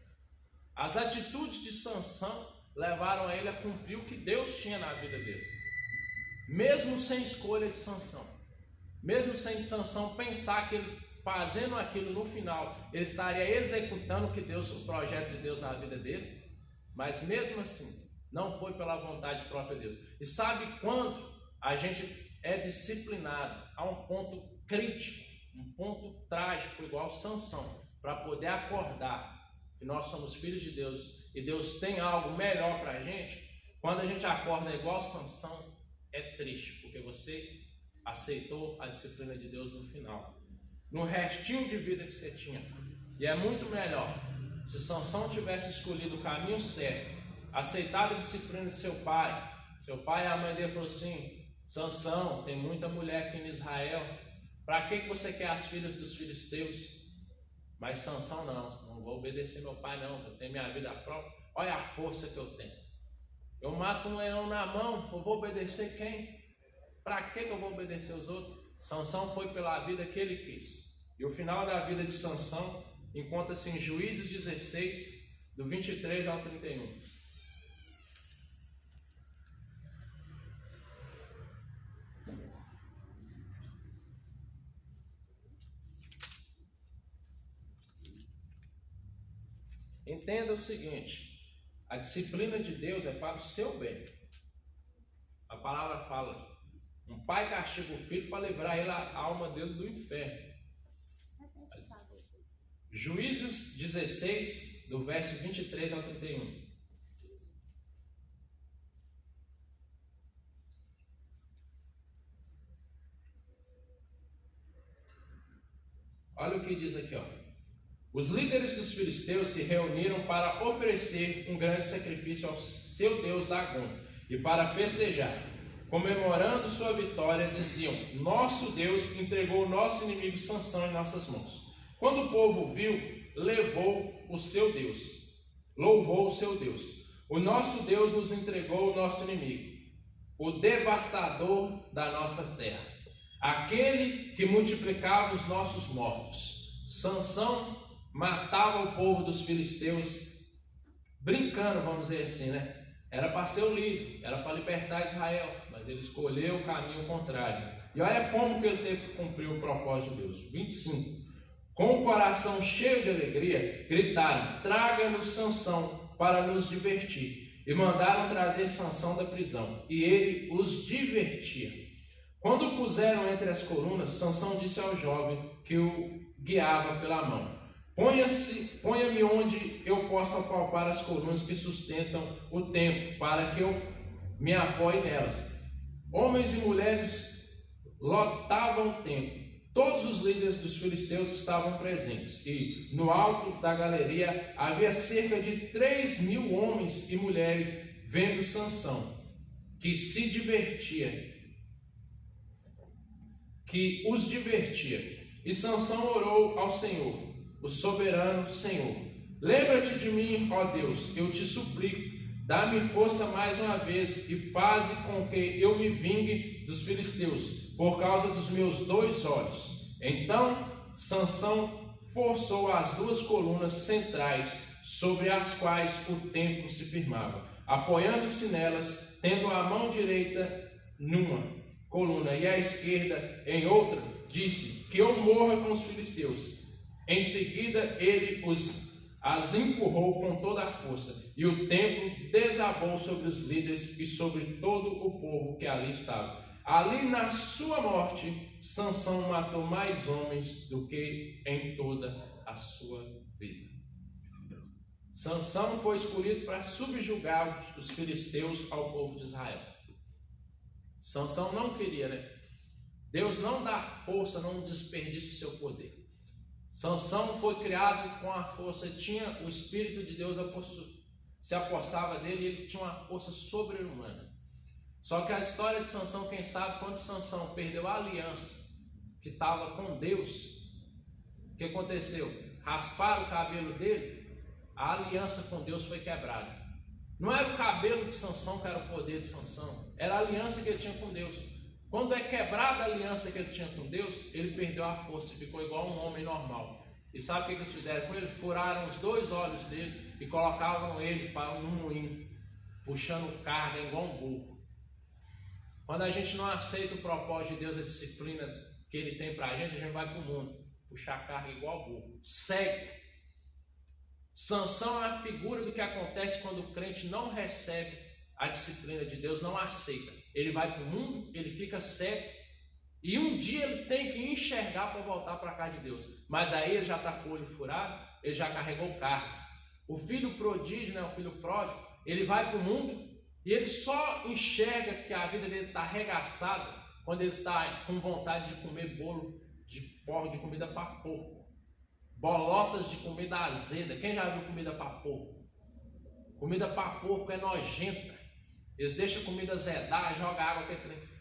As atitudes de Sansão levaram a ele a cumprir o que Deus tinha na vida dele. Mesmo sem escolha de Sansão. Mesmo sem Sansão pensar que ele, fazendo aquilo no final, ele estaria executando o projeto de Deus na vida dele. Mas mesmo assim, não foi pela vontade própria de Deus. E sabe quando a gente é disciplinado a um ponto crítico, um ponto trágico, igual Sansão, para poder acordar que nós somos filhos de Deus e Deus tem algo melhor para a gente? Quando a gente acorda igual Sansão, é triste, porque você aceitou a disciplina de Deus no final, no restinho de vida que você tinha. E é muito melhor se Sansão tivesse escolhido o caminho certo, aceitado a disciplina de seu pai. Seu pai e a mãe dele falaram assim: Sansão, tem muita mulher aqui em Israel, para que você quer as filhas dos filisteus? Mas Sansão não vou obedecer meu pai não, eu tenho minha vida própria, olha a força que eu tenho. Eu mato um leão na mão, eu vou obedecer quem? Para que eu vou obedecer os outros? Sansão foi pela vida que ele quis. E o final da vida de Sansão encontra-se em Juízes 16, do 23 ao 31. Entenda o seguinte: a disciplina de Deus é para o seu bem. A palavra fala: um pai castiga o filho para livrar ele, a alma dele, do inferno. Juízes 16, do verso 23 ao 31. Olha o que diz aqui, ó. Os líderes dos filisteus se reuniram para oferecer um grande sacrifício ao seu deus Dagom e para festejar. Comemorando sua vitória, diziam: nosso Deus entregou o nosso inimigo Sansão em nossas mãos. Quando o povo viu, louvou o seu Deus. O nosso Deus nos entregou o nosso inimigo, o devastador da nossa terra, aquele que multiplicava os nossos mortos. Sansão matava o povo dos filisteus, brincando, vamos dizer assim, né? Era para ser o líder, era para libertar Israel, mas ele escolheu o caminho contrário. E olha como que ele teve que cumprir o propósito de Deus. 25. Com o coração cheio de alegria, gritaram: traga-nos Sansão para nos divertir. E mandaram trazer Sansão da prisão, e ele os divertia. Quando o puseram entre as colunas, Sansão disse ao jovem que o guiava pela mão: ponha-me onde eu possa apalpar as colunas que sustentam o templo, para que eu me apoie nelas. Homens e mulheres lotavam o templo. Todos os líderes dos filisteus estavam presentes, e no alto da galeria havia cerca de 3.000 homens e mulheres vendo Sansão, que os divertia. E Sansão orou ao Senhor, o soberano Senhor: lembra-te de mim, ó Deus, eu te suplico, dá-me força mais uma vez e faze com que eu me vingue dos filisteus, por causa dos meus 2 olhos. Então Sansão forçou as 2 colunas centrais sobre as quais o templo se firmava, apoiando-se nelas, tendo a mão direita numa coluna e a esquerda em outra, disse: que eu morra com os filisteus. Em seguida ele as empurrou com toda a força, e o templo desabou sobre os líderes e sobre todo o povo que ali estava. Ali, na sua morte, Sansão matou mais homens do que em toda a sua vida. Sansão foi escolhido para subjugar os filisteus ao povo de Israel. Sansão não queria, né? Deus não dá força, não desperdiça o seu poder. Sansão foi criado com a força, tinha o Espírito de Deus se apossava dele, e ele tinha uma força sobre-humana. Só que a história de Sansão, quem sabe, quando Sansão perdeu a aliança que estava com Deus, o que aconteceu? Rasparam o cabelo dele, a aliança com Deus foi quebrada. Não era o cabelo de Sansão que era o poder de Sansão, era a aliança que ele tinha com Deus. Quando é quebrada a aliança que ele tinha com Deus, ele perdeu a força e ficou igual um homem normal. E sabe o que eles fizeram com ele? Furaram os 2 olhos dele e colocavam ele para um moinho, puxando carga igual um burro. Quando a gente não aceita o propósito de Deus, a disciplina que Ele tem para a gente vai para o mundo, puxar carga igual burro, cego. Sansão é a figura do que acontece quando o crente não recebe a disciplina de Deus, não aceita. Ele vai para o mundo, ele fica cego, e um dia ele tem que enxergar para voltar para a casa de Deus. Mas aí ele já está com o olho furado, ele já carregou cargas. O filho prodígio, né, o filho pródigo, ele vai para o mundo e ele só enxerga que a vida dele está arregaçada quando ele está com vontade de comer bolo de comida para porco, bolotas de comida azeda. Quem já viu comida para porco? Comida para porco é nojenta. Eles deixam a comida azedar, jogam água,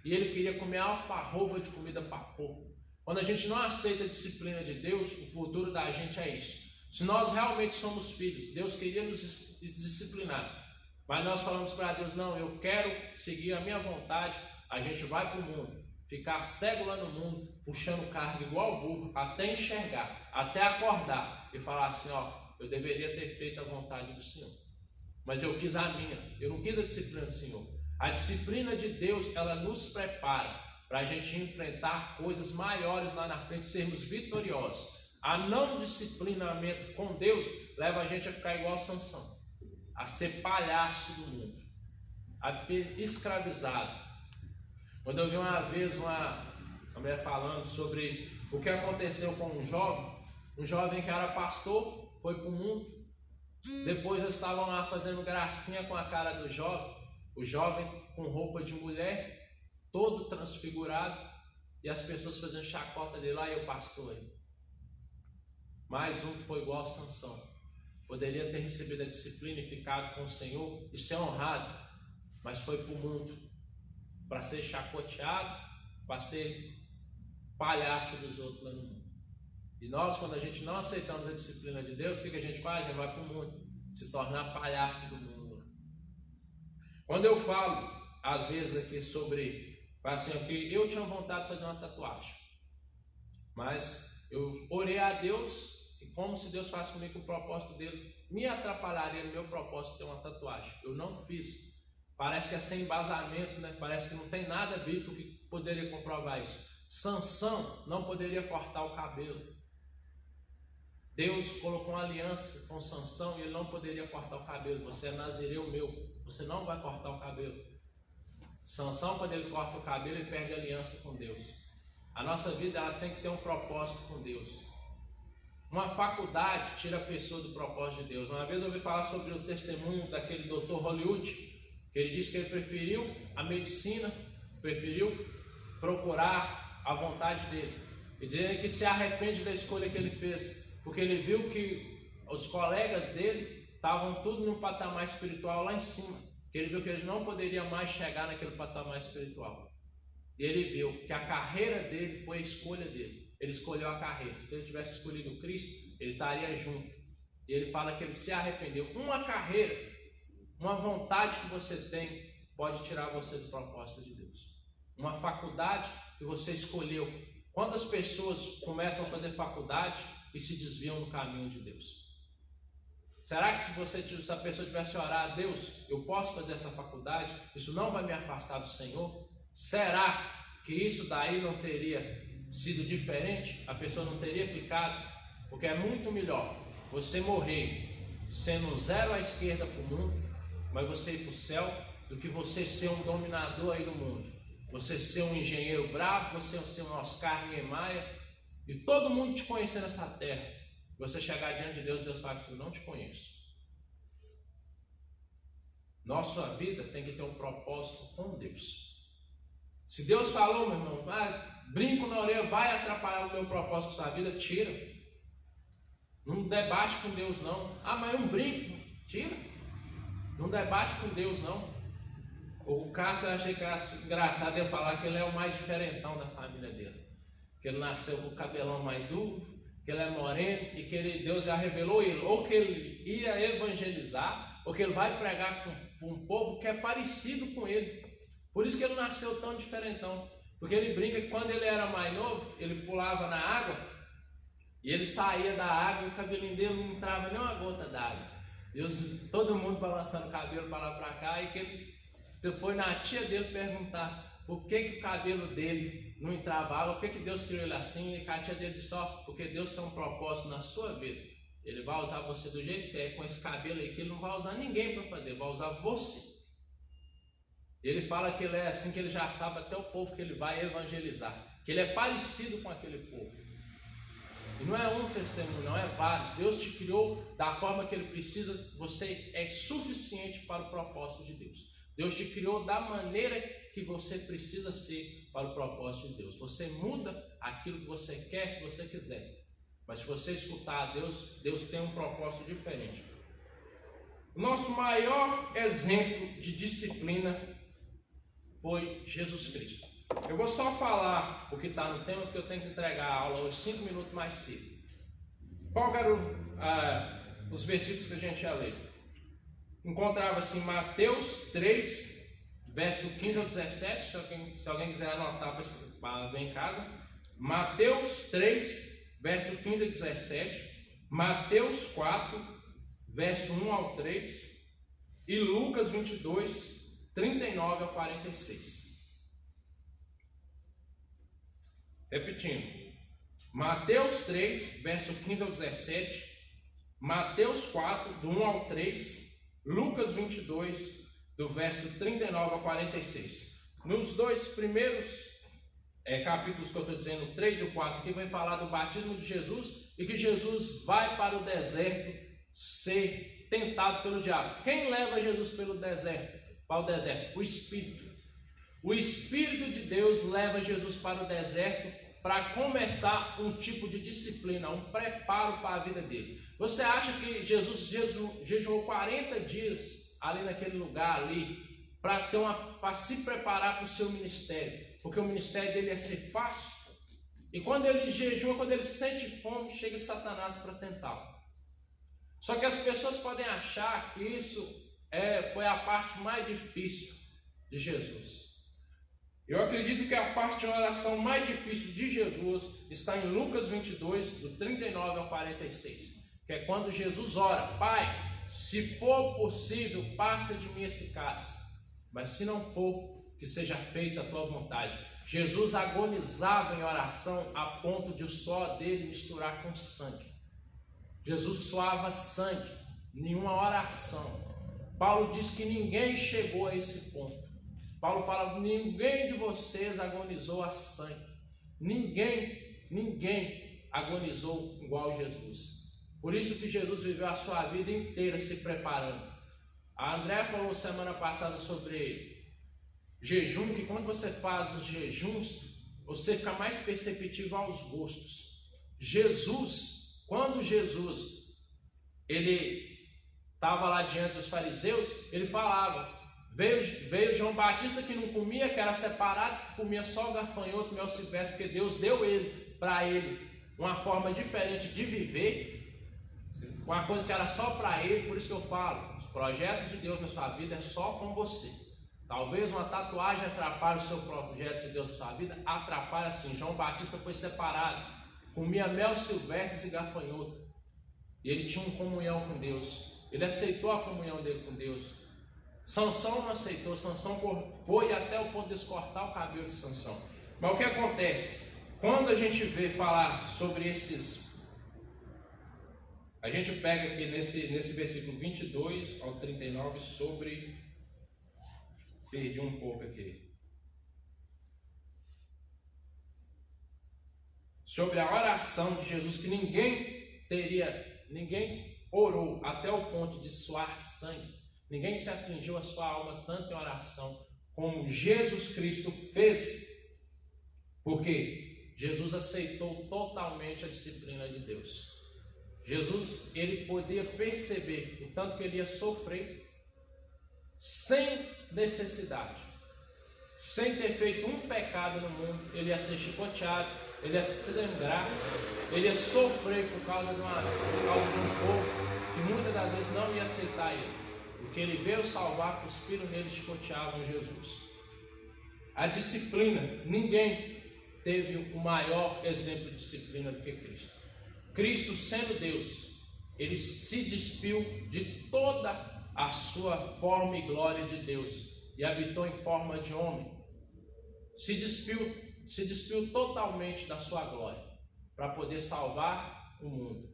e ele queria comer alfarroba de comida para porco. Quando a gente não aceita a disciplina de Deus, o futuro da gente é isso. Se nós realmente somos filhos, Deus queria nos disciplinar, Mas nós falamos para Deus, não, eu quero seguir a minha vontade, a gente vai para o mundo, ficar cego lá no mundo, puxando carga igual burro, até enxergar, até acordar e falar assim, ó, eu deveria ter feito a vontade do Senhor. Mas eu quis a minha, eu não quis a disciplina do Senhor. A disciplina de Deus, ela nos prepara para a gente enfrentar coisas maiores lá na frente, sermos vitoriosos. A não disciplinamento com Deus leva a gente a ficar igual a Sansão, a ser palhaço do mundo, a ser escravizado. Quando eu vi uma vez uma mulher falando sobre o que aconteceu com um jovem que era pastor, foi para o mundo. Depois eles estavam lá fazendo gracinha com a cara do jovem, o jovem com roupa de mulher, todo transfigurado, e as pessoas fazendo chacota dele, lá e o pastor aí. Mais um que foi igual a Sansão. Poderia ter recebido a disciplina e ficado com o Senhor e ser honrado, mas foi para o mundo, para ser chacoteado, para ser palhaço dos outros lá no mundo. E nós, quando a gente não aceitamos a disciplina de Deus, o que a gente faz? Já vai para o mundo, se tornar palhaço do mundo. Quando eu falo, às vezes aqui sobre, assim, aqui, eu tinha vontade de fazer uma tatuagem, mas eu orei a Deus, e como se Deus faz comigo, o propósito dele me atrapalharia no meu propósito de ter uma tatuagem. Eu não fiz. Parece que é sem embasamento, né? Parece que não tem nada bíblico que poderia comprovar isso. Sansão não poderia cortar o cabelo. Deus colocou uma aliança com Sansão e ele não poderia cortar o cabelo. Você é nazireu meu, você não vai cortar o cabelo. Sansão, quando ele corta o cabelo, ele perde a aliança com Deus. A nossa vida, ela tem que ter um propósito com Deus. Uma faculdade tira a pessoa do propósito de Deus. Uma vez eu ouvi falar sobre o testemunho daquele Dr. Hollywood, que ele disse que ele preferiu a medicina, preferiu procurar a vontade dele. E dizendo que se arrepende da escolha que ele fez, porque ele viu que os colegas dele estavam tudo num patamar espiritual lá em cima, que ele viu que eles não poderiam mais chegar naquele patamar espiritual. E ele viu que a carreira dele foi a escolha dele. Ele escolheu a carreira. Se ele tivesse escolhido Cristo, ele estaria junto. E ele fala que ele se arrependeu. Uma carreira, uma vontade que você tem, pode tirar você do propósito de Deus. Uma faculdade que você escolheu. Quantas pessoas começam a fazer faculdade e se desviam do caminho de Deus? Será que se a pessoa tivesse orado, Deus, eu posso fazer essa faculdade? Isso não vai me afastar do Senhor? Será que isso daí não teria sido diferente? A pessoa não teria ficado? Porque é muito melhor você morrer sendo zero à esquerda para o mundo, mas você ir para o céu, do que você ser um dominador aí do mundo. Você ser um engenheiro bravo, você ser um Oscar Niemeyer, e todo mundo te conhecer nessa terra. Você chegar diante de Deus, Deus fala assim, eu não te conheço. Nossa vida tem que ter um propósito com Deus. Se Deus falou, meu irmão, brinco na orelha, vai atrapalhar o meu propósito da sua vida, tira. Não debate com Deus não. Mas um brinco, tira. Não debate com Deus não. O Cássio, eu achei engraçado ele falar que ele é o mais diferentão da família dele. Que ele nasceu com o cabelão mais duro, que ele é moreno e que Deus já revelou ele, ou que ele ia evangelizar, ou que ele vai pregar com um povo que é parecido com ele. Por isso que ele nasceu tão diferentão. Porque ele brinca que quando ele era mais novo, ele pulava na água e ele saía da água e o cabelinho dele não entrava nem uma gota d'água. E todo mundo balançando o cabelo para lá para cá, e que ele foi na tia dele perguntar por que o cabelo dele não entrava água, por que Deus criou ele assim, e a tia dele disse, porque Deus tem um propósito na sua vida. Ele vai usar você do jeito que você é, com esse cabelo aí, que ele não vai usar ninguém para fazer, vai usar você. Ele fala que ele é assim, que ele já sabe até o povo que ele vai evangelizar, que ele é parecido com aquele povo. E não é um testemunho, não é vários. Deus te criou da forma que ele precisa, você é suficiente para o propósito de Deus. Deus te criou da maneira que você precisa ser para o propósito de Deus. Você muda aquilo que você quer, se você quiser. Mas se você escutar a Deus, Deus tem um propósito diferente. O nosso maior exemplo de disciplina foi Jesus Cristo. Eu vou só falar o que está no tema, porque eu tenho que entregar a aula hoje 5 minutos mais cedo. Qual eram os versículos que a gente ia ler? encontrava-se em Mateus 3, verso 15 ao 17, se alguém quiser anotar para ver em casa. Mateus 3, verso 15 a 17, Mateus 4, verso 1 ao 3 e Lucas 22, 39 ao 46. Repetindo, Mateus 3, verso 15 ao 17, Mateus 4, do 1 ao 3, Lucas 22, do verso 39 ao 46. Nos dois primeiros capítulos que eu estou dizendo, o 3 e o 4, que vai falar do batismo de Jesus e que Jesus vai para o deserto ser tentado pelo diabo. Quem leva Jesus para o deserto? O Espírito. O Espírito de Deus leva Jesus para o deserto para começar um tipo de disciplina, um preparo para a vida dele. Você acha que Jesus jejuou 40 dias ali naquele lugar ali para se preparar para o seu ministério? Porque o ministério dele ia ser fácil. E quando ele jejua, quando ele sente fome, chega Satanás para tentá-lo. Só que as pessoas podem achar que isso foi a parte mais difícil de Jesus. Eu acredito que a parte de oração mais difícil de Jesus está em Lucas 22, do 39 ao 46. Que é quando Jesus ora: Pai, se for possível, passa de mim esse cálice. Mas se não for, que seja feita a tua vontade. Jesus agonizava em oração a ponto de o suor dele misturar com sangue. Jesus suava sangue, nenhuma oração. Paulo diz que ninguém chegou a esse ponto. Paulo fala: ninguém de vocês agonizou a sangue. Ninguém agonizou igual Jesus. Por isso que Jesus viveu a sua vida inteira se preparando. A André falou semana passada sobre jejum, que quando você faz os jejuns, você fica mais perceptível aos gostos. Quando Jesus ele estava lá diante dos fariseus, ele falava: veio João Batista que não comia, que era separado, que comia só o gafanhoto, mel silvestre, porque Deus deu para ele uma forma diferente de viver, uma coisa que era só para ele. Por isso que eu falo, os projetos de Deus na sua vida é só com você. Talvez uma tatuagem atrapalhe o seu projeto de Deus na sua vida, atrapalha sim. João Batista foi separado, comia mel silvestre e gafanhoto, e ele tinha uma comunhão com Deus, ele aceitou a comunhão dele com Deus. Sansão não aceitou, Sansão foi até o ponto de cortar o cabelo de Sansão. Mas o que acontece? Quando a gente vê falar sobre esses, a gente pega aqui nesse versículo 22 ao 39 sobre... Perdi um pouco aqui. Sobre a oração de Jesus, que ninguém orou até o ponto de suar sangue. Ninguém se afligiu a sua alma tanto em oração como Jesus Cristo fez. Porque Jesus aceitou totalmente a disciplina de Deus. Jesus, ele podia perceber o tanto que ele ia sofrer sem necessidade, sem ter feito um pecado no mundo. Ele ia ser chicoteado, ele ia se lembrar, ele ia sofrer por causa de um povo que muitas das vezes não ia aceitar ele, porque ele veio salvar, cuspiram nele e chicoteavam Jesus. A disciplina, ninguém teve o maior exemplo de disciplina do que Cristo. Cristo, sendo Deus, ele se despiu de toda a sua forma e glória de Deus e habitou em forma de homem. Se despiu totalmente da sua glória para poder salvar o mundo.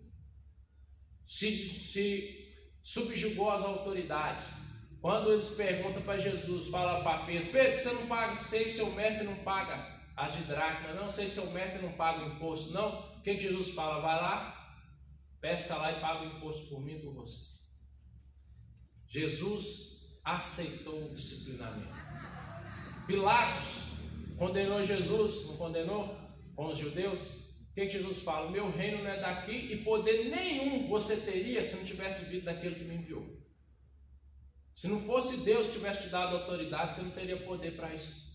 Se subjugou às autoridades. Quando eles perguntam para Jesus, fala para Pedro: Pedro, você não paga, sei seu mestre não paga as de dracma, não, sei seu mestre não paga o imposto, não. O que Jesus fala? Vai lá, pesca lá e paga o imposto por mim e por você. Jesus aceitou o disciplinamento. Pilatos condenou Jesus, não condenou? Com os judeus. O que Jesus fala? Meu reino não é daqui, e poder nenhum você teria se não tivesse vindo daquele que me enviou. Se não fosse Deus que tivesse te dado autoridade, você não teria poder para isso.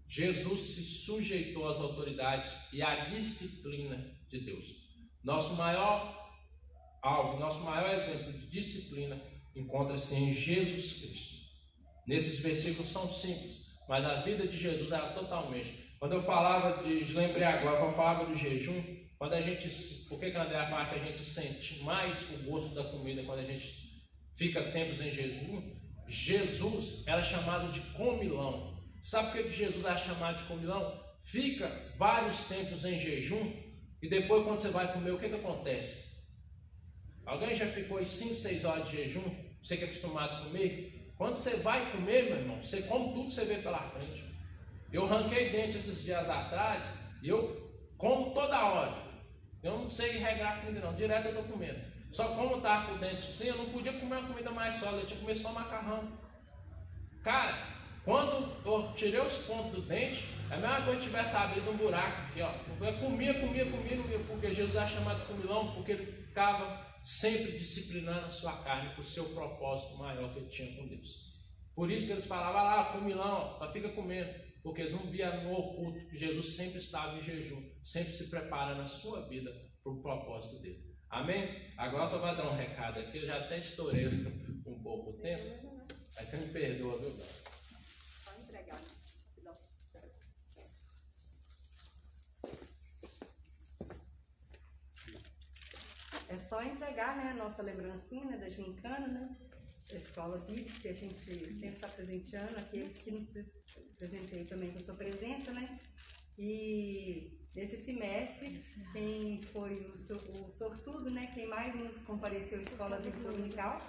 Jesus se sujeitou às autoridades e à disciplina de Deus. Nosso maior alvo, nosso maior exemplo de disciplina encontra-se em Jesus Cristo. Nesses versículos são simples, mas a vida de Jesus era totalmente. Quando eu falava lembrei agora, quando eu falava do jejum, quando a gente, por que André fala que a gente sente mais o gosto da comida quando a gente fica tempos em jejum? Jesus era chamado de comilão. Sabe por que Jesus era chamado de comilão? Fica vários tempos em jejum e depois quando você vai comer, o que acontece? Alguém já ficou aí 5, 6 horas de jejum? Você que é acostumado a comer? Quando você vai comer, meu irmão, você come tudo que você vê pela frente. Eu ranquei dente esses dias atrás e eu como toda hora. Eu não sei regrar comida não, direto eu estou comendo. Só como eu estava com o dente assim, eu não podia comer uma comida mais sólida, eu tinha que comer só macarrão. Cara, quando eu tirei os pontos do dente, é a mesma coisa se tivesse abrido um buraco aqui, ó. Eu comia, porque Jesus era chamado de comilão, porque ele ficava sempre disciplinando a sua carne para o seu propósito maior que ele tinha com Deus. Por isso que eles falavam lá, comilão, só fica comendo, porque eles não viam no oculto que Jesus sempre estava em jejum, sempre se preparando a sua vida para o propósito dele. Amém? Agora só vai dar um recado aqui, eu já até estourei um pouco o tempo, mas você me perdoa, viu, Deus? Só entregar. É só entregar, né, a nossa lembrancinha, né, da gincana, né, da escola bíblica, que a gente sempre está presenteando, aqueles que nos presentei também com a sua presença, né, e nesse semestre, quem foi o sortudo, né, quem mais compareceu à escola bíblica dominical,